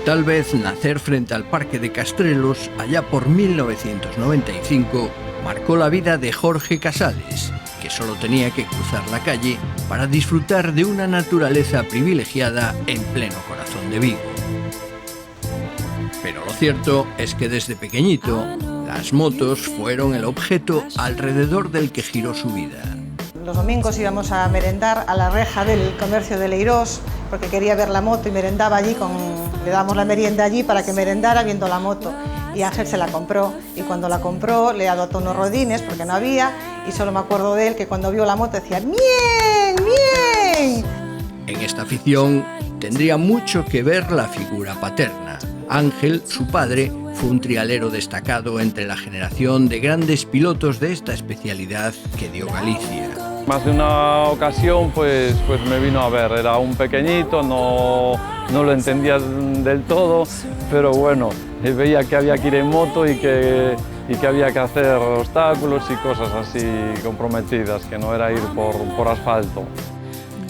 Tal vez nacer frente al Parque de Castrelos, allá por 1995, marcó la vida de Jorge Casales, que solo tenía que cruzar la calle para disfrutar de una naturaleza privilegiada en pleno corazón de Vigo. Pero lo cierto es que desde pequeñito, las motos fueron el objeto alrededor del que giró su vida. Los domingos íbamos a merendar a la reja del comercio de Leirós, porque quería ver la moto y merendaba allí, le dábamos la merienda allí para que merendara viendo la moto. Y Ángel se la compró, y cuando la compró le adoptó unos rodines porque no había, y solo me acuerdo de él que cuando vio la moto decía ¡bien, bien! En esta afición tendría mucho que ver la figura paterna. Ángel, su padre, fue un trialero destacado entre la generación de grandes pilotos de esta especialidad que dio Galicia. Más de una ocasión pues me vino a ver, era un pequeñito, no lo entendía del todo, pero bueno, veía que había que ir en moto y que había que hacer obstáculos y cosas así comprometidas, que no era ir por asfalto.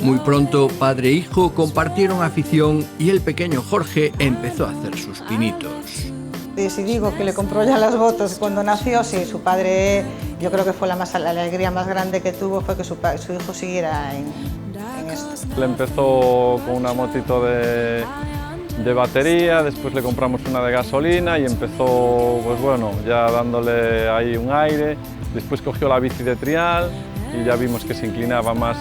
Muy pronto, padre e hijo compartieron afición y el pequeño Jorge empezó a hacer sus pinitos. Si digo que le compró ya las motos cuando nació, sí, su padre, yo creo que fue la alegría más grande que tuvo fue que su hijo siguiera en esto. Él empezó con una motito de batería, después le compramos una de gasolina y empezó, pues bueno, ya dándole ahí un aire. Después cogió la bici de trial y ya vimos que se inclinaba más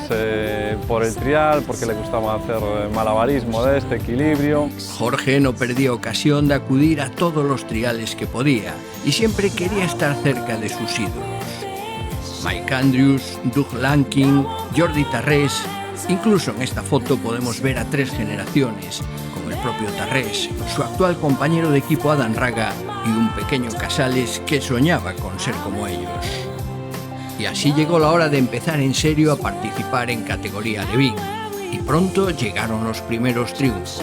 por el trial porque le gustaba hacer malabarismo de equilibrio. Jorge no perdía ocasión de acudir a todos los triales que podía y siempre quería estar cerca de sus ídolos. Mike Andrews, Doug Lankin, Jordi Tarrés. Incluso en esta foto podemos ver a 3 generaciones, como el propio Tarrés, su actual compañero de equipo Adam Raga y un pequeño Casales que soñaba con ser como ellos. Y así llegó la hora de empezar en serio a participar en categoría Levín, y pronto llegaron los primeros triunfos.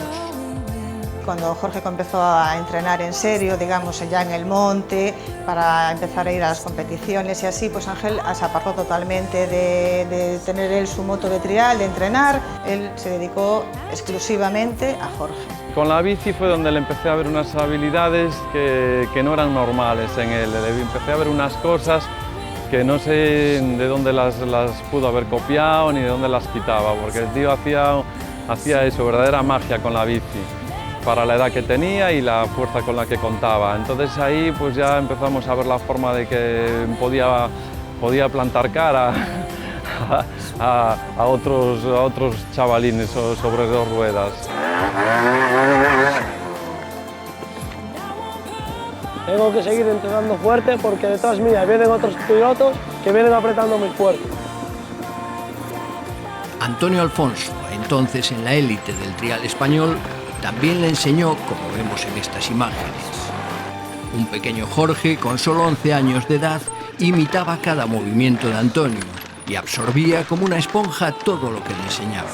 Cuando Jorge empezó a entrenar en serio, digamos, ya en el monte, para empezar a ir a las competiciones y así, pues Ángel se apartó totalmente de tener él su moto de trial, de entrenar. Él se dedicó exclusivamente a Jorge. Con la bici fue donde le empecé a ver unas habilidades que no eran normales en él. Empecé a ver unas cosas que no sé de dónde las pudo haber copiado ni de dónde las quitaba, porque el tío hacía eso, verdadera magia con la bici, para la edad que tenía y la fuerza con la que contaba. Entonces ahí pues ya empezamos a ver la forma de que podía plantar cara a otros chavalines sobre 2 ruedas. Tengo que seguir entrenando fuerte porque detrás mía vienen otros pilotos que vienen apretando muy fuerte. Antonio Alfonso, entonces en la élite del trial español, también le enseñó, como vemos en estas imágenes. Un pequeño Jorge, con solo 11 años de edad, imitaba cada movimiento de Antonio y absorbía como una esponja todo lo que le enseñaba.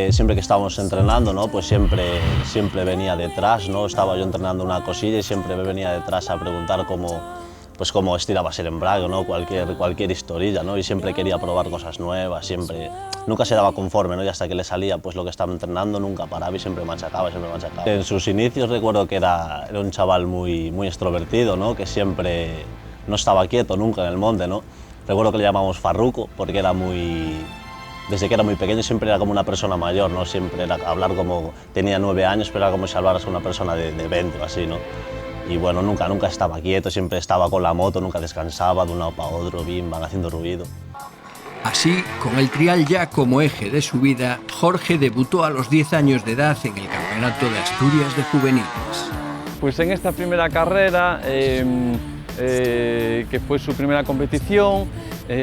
Siempre que estábamos entrenando, ¿no? Pues siempre venía detrás, ¿no? Estaba yo entrenando una cosilla y siempre me venía detrás a preguntar cómo estiraba el embrague, ¿no? Cualquier historilla, ¿no? Y siempre quería probar cosas nuevas, nunca se daba conforme, ¿no? Y hasta que le salía pues lo que estaba entrenando nunca paraba y siempre machacaba. En sus inicios recuerdo que era un chaval muy extrovertido, ¿no? Que siempre no estaba quieto nunca en el monte, ¿no? Recuerdo que le llamamos Farruco porque era desde que era muy pequeño siempre era como una persona mayor, ¿no? Siempre era hablar como, tenía 9 años, pero era como si hablaras con una persona de 20 o así, ¿no? Y bueno, nunca estaba quieto, siempre estaba con la moto, nunca descansaba de un lado para otro, bim, van haciendo ruido. Así, con el trial ya como eje de su vida, Jorge debutó a los 10 años de edad en el Campeonato de Asturias de Juveniles. Pues en esta primera carrera, que fue su primera competición,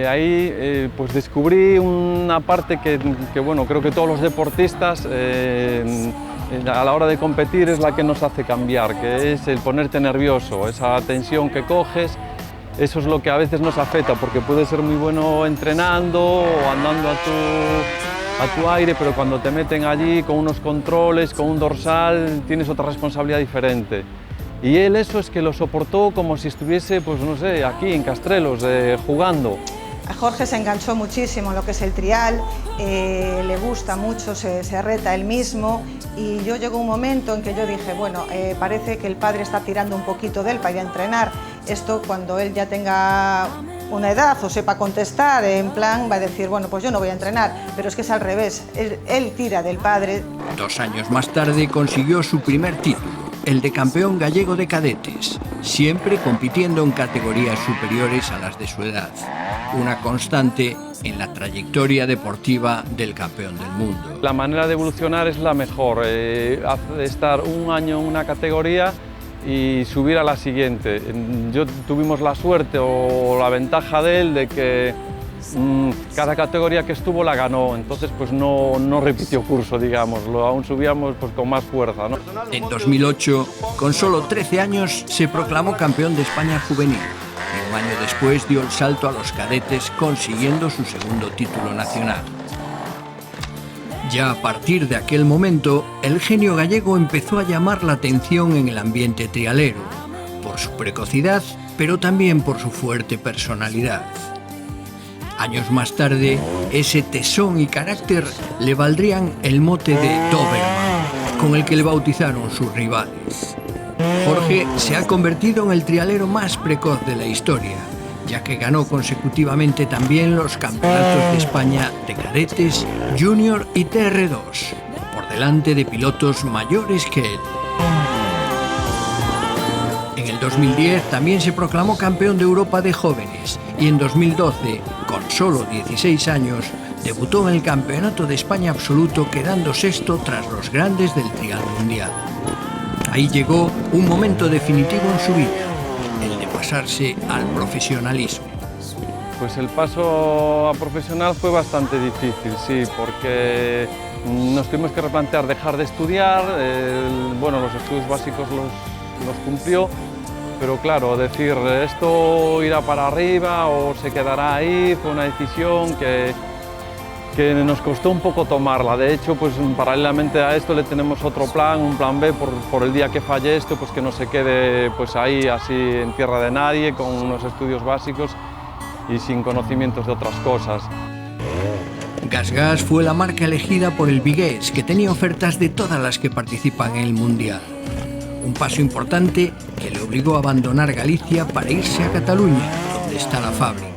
ahí pues descubrí una parte que bueno, creo que todos los deportistas a la hora de competir es la que nos hace cambiar, que es el ponerte nervioso, esa tensión que coges. Eso es lo que a veces nos afecta, porque puedes ser muy bueno entrenando o andando a tu aire, pero cuando te meten allí con unos controles, con un dorsal, tienes otra responsabilidad diferente. Y él eso es que lo soportó como si estuviese, pues no sé, aquí en Castrelos, jugando. A Jorge se enganchó muchísimo en lo que es el trial, le gusta mucho, se reta él mismo, y yo llegó un momento en que yo dije, bueno, parece que el padre está tirando un poquito de él para ir a entrenar. Esto cuando él ya tenga una edad o sepa contestar, en plan va a decir, bueno, pues yo no voy a entrenar, pero es que es al revés, él tira del padre. 2 años más tarde consiguió su primer título, el de campeón gallego de cadetes, siempre compitiendo en categorías superiores a las de su edad, una constante en la trayectoria deportiva del campeón del mundo. La manera de evolucionar es la mejor, estar un año en una categoría y subir a la siguiente. Yo tuvimos la suerte o la ventaja de él de que cada categoría que estuvo la ganó, entonces pues no repitió curso, digamos, aún subíamos pues con más fuerza, ¿no? En 2008, con solo 13 años, se proclamó campeón de España juvenil. Un año después dio el salto a los cadetes, consiguiendo su segundo título nacional. Ya a partir de aquel momento, el genio gallego empezó a llamar la atención en el ambiente trialero, por su precocidad, pero también por su fuerte personalidad. Años más tarde, ese tesón y carácter le valdrían el mote de Doberman, con el que le bautizaron sus rivales. Jorge se ha convertido en el trialero más precoz de la historia, ya que ganó consecutivamente también los campeonatos de España de cadetes, junior y TR2, por delante de pilotos mayores que él. En el 2010 también se proclamó campeón de Europa de jóvenes y en 2012, con solo 16 años, debutó en el Campeonato de España absoluto, quedando sexto tras los grandes del trial mundial. Ahí llegó un momento definitivo en su vida, el de pasarse al profesionalismo. Pues el paso a profesional fue bastante difícil, sí, porque nos tuvimos que replantear dejar de estudiar, bueno, los estudios básicos los cumplió, pero claro, decir esto irá para arriba o se quedará ahí, fue una decisión que nos costó un poco tomarla. De hecho, pues paralelamente a esto le tenemos otro plan, un plan B por el día que falle esto, pues que no se quede pues ahí así en tierra de nadie, con unos estudios básicos y sin conocimientos de otras cosas. GasGas fue la marca elegida por el vigués, que tenía ofertas de todas las que participan en el Mundial. Un paso importante que le obligó a abandonar Galicia para irse a Cataluña, donde está la fábrica.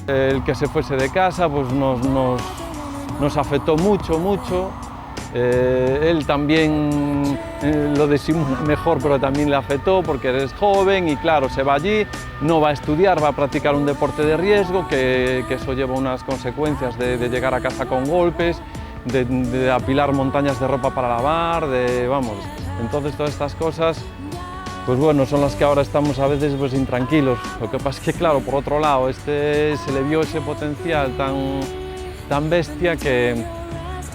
El que se fuese de casa pues nos afectó mucho. Él también lo disimula mejor, pero también le afectó porque eres joven y claro, se va allí, no va a estudiar, va a practicar un deporte de riesgo, que eso lleva unas consecuencias de llegar a casa con golpes, de apilar montañas de ropa para lavar, vamos. Entonces todas estas cosas, pues bueno, son las que ahora estamos a veces pues intranquilos. Lo que pasa es que claro, por otro lado, se le vio ese potencial tan bestia que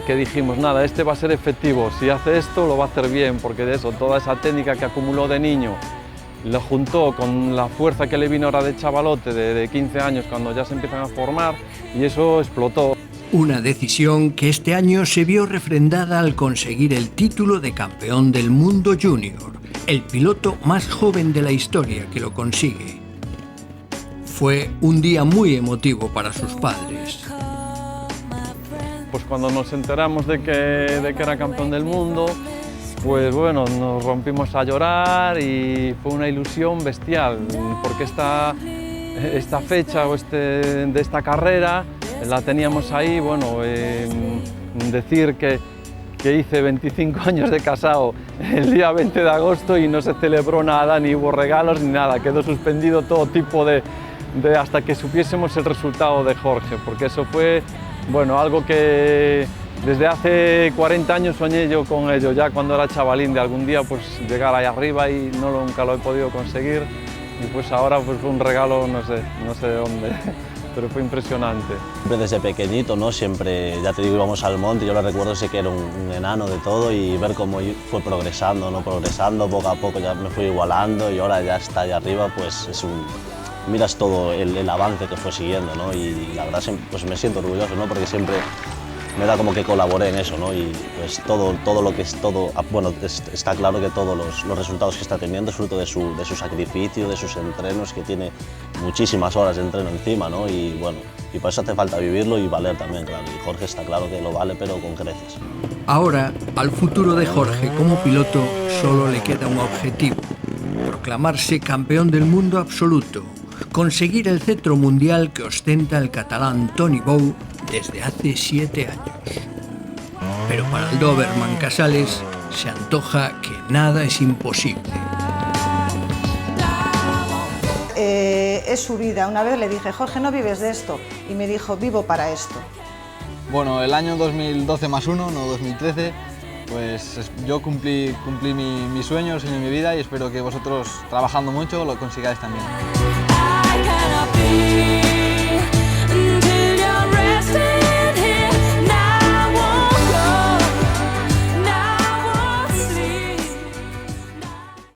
dijimos, nada, este va a ser efectivo, si hace esto lo va a hacer bien, porque de eso, toda esa técnica que acumuló de niño, lo juntó con la fuerza que le vino ahora de chavalote, de 15 años, cuando ya se empiezan a formar, y eso explotó. Una decisión que este año se vio refrendada al conseguir el título de campeón del mundo junior, el piloto más joven de la historia que lo consigue. Fue un día muy emotivo para sus padres. Pues cuando nos enteramos de que era campeón del mundo, pues bueno, nos rompimos a llorar y fue una ilusión bestial, porque esta fecha o de esta carrera la teníamos ahí, bueno, decir que hice 25 años de casado el día 20 de agosto y no se celebró nada, ni hubo regalos ni nada, quedó suspendido todo tipo hasta que supiésemos el resultado de Jorge, porque eso fue, bueno, algo que desde hace 40 años soñé yo con ello, ya cuando era chavalín, de algún día pues llegar ahí arriba y nunca lo he podido conseguir, y pues ahora pues fue un regalo, no sé de dónde, pero fue impresionante. Desde pequeñito, ¿no? Siempre, ya te digo, íbamos al monte, yo lo recuerdo, sé que era un enano de todo y ver cómo fue progresando, ¿no? Progresando poco a poco, ya me fui igualando y ahora ya está ahí arriba, pues miras todo el avance que fue siguiendo, ¿no? Y la verdad pues me siento orgulloso, ¿no? Porque siempre me da como que colaboré en eso, ¿no? Y pues todo lo que es todo, bueno, está claro que todos los resultados que está teniendo es fruto de su sacrificio, de sus entrenos, que tiene muchísimas horas de entreno encima, ¿no? Y bueno, y por eso hace falta vivirlo y valer también, claro. Y Jorge está claro que lo vale, pero con creces. Ahora, al futuro de Jorge como piloto solo le queda un objetivo: proclamarse campeón del mundo absoluto, conseguir el cetro mundial que ostenta el catalán Toni Bou desde hace 7 años. Pero para el Doberman Casales se antoja que nada es imposible. Es su vida. Una vez le dije, Jorge, ¿no vives de esto? Y me dijo, vivo para esto. Bueno, el año 2012 más 1, no 2013, pues yo cumplí mi sueño, el sueño de mi vida, y espero que vosotros, trabajando mucho, lo consigáis también.